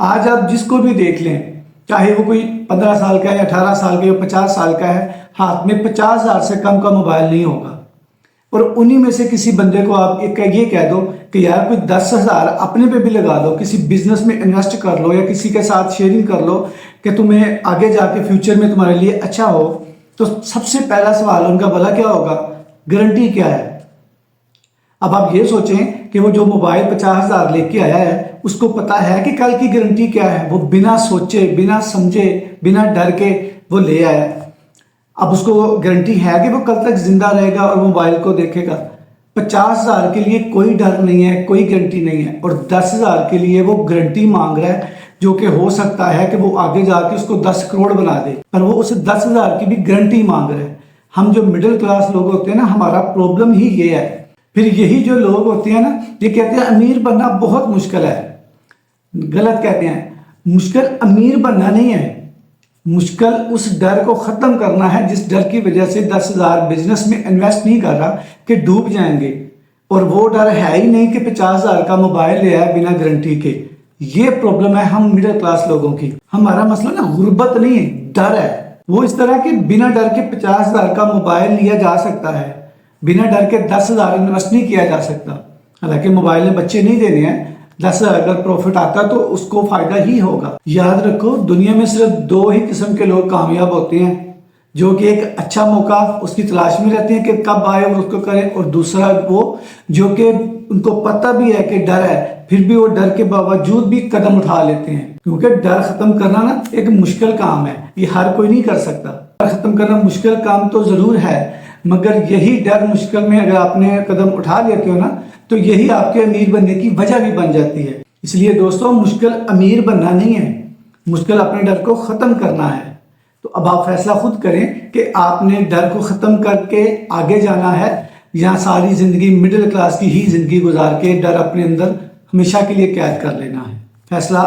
आज आप जिसको भी देख लें, चाहे वो कोई 15 साल का है या 18 साल का या 50 साल का है, हाथ में 50,000 से कम का मोबाइल नहीं होगा। और उन्हीं में से किसी बंदे को आप ये कह दो कि यार कोई 10,000 अपने पे भी लगा दो, किसी बिजनेस में इन्वेस्ट कर लो या किसी के साथ शेयरिंग कर लो कि तुम्हें आगे जाके फ्यूचर में तुम्हारे लिए अच्छा हो, तो सबसे पहला सवाल उनका भला क्या होगा? गारंटी क्या है? अब आप ये सोचें कि वो जो मोबाइल 50,000 लेके आया है, उसको पता है कि कल की गारंटी क्या है? वो बिना सोचे, बिना समझे, बिना डर के वो ले आया। अब उसको गारंटी है कि वो कल तक जिंदा रहेगा और मोबाइल को देखेगा? 50,000 के लिए कोई डर नहीं है, कोई गारंटी नहीं है, और 10,000 के लिए वो गारंटी मांग रहा है, जो कि हो सकता है कि वो आगे जाके उसको 10 करोड़ बना दे, पर वो उसे 10,000 की भी गारंटी मांग रहे हैं। हम जो मिडिल क्लास लोग होते हैं ना, हमारा प्रॉब्लम ही ये है। फिर यही जो लोग होते हैं ना, ये कहते हैं अमीर बनना बहुत मुश्किल है। गलत कहते हैं, मुश्किल अमीर बनना नहीं है, मुश्किल उस डर को खत्म करना है जिस डर की वजह से 10,000 बिजनेस में इन्वेस्ट नहीं कर रहा कि डूब जाएंगे। और वो डर है ही नहीं कि 50,000 का मोबाइल ले आया बिना गारंटी के। ये प्रॉब्लम है हम मिडिल क्लास लोगों की। हमारा मसला ना गुर्बत नहीं है, डर है। वो इस तरह के बिना डर के 50,000 का मोबाइल लिया जा सकता है, बिना डर के 10,000 इन्वेस्ट नहीं किया जा सकता। हालांकि मोबाइल में बच्चे नहीं देने हैं, 10,000 अगर प्रॉफिट आता तो उसको फायदा ही होगा। याद रखो, दुनिया में सिर्फ 2 ही किस्म के लोग कामयाब होते हैं, जो कि एक अच्छा मौका उसकी तलाश में रहते हैं कि कब आए और उसको करें, और दूसरा वो जो कि उनको पता भी है कि डर है, फिर भी वो डर के बावजूद भी कदम उठा लेते हैं। क्योंकि डर खत्म करना ना एक मुश्किल काम है, ये हर कोई नहीं कर सकता। डर खत्म करना मुश्किल काम तो जरूर है, मगर यही डर मुश्किल में अगर आपने कदम उठा लेते हो ना, तो यही आपके अमीर बनने की वजह भी बन जाती है। इसलिए दोस्तों, मुश्किल अमीर बनना नहीं है, मुश्किल अपने डर को खत्म करना है। तो अब आप फैसला खुद करें कि आपने डर को खत्म करके आगे जाना है, या सारी जिंदगी मिडिल क्लास की ही जिंदगी गुजार के डर अपने अंदर हमेशा के लिए कैद कर लेना है। फैसला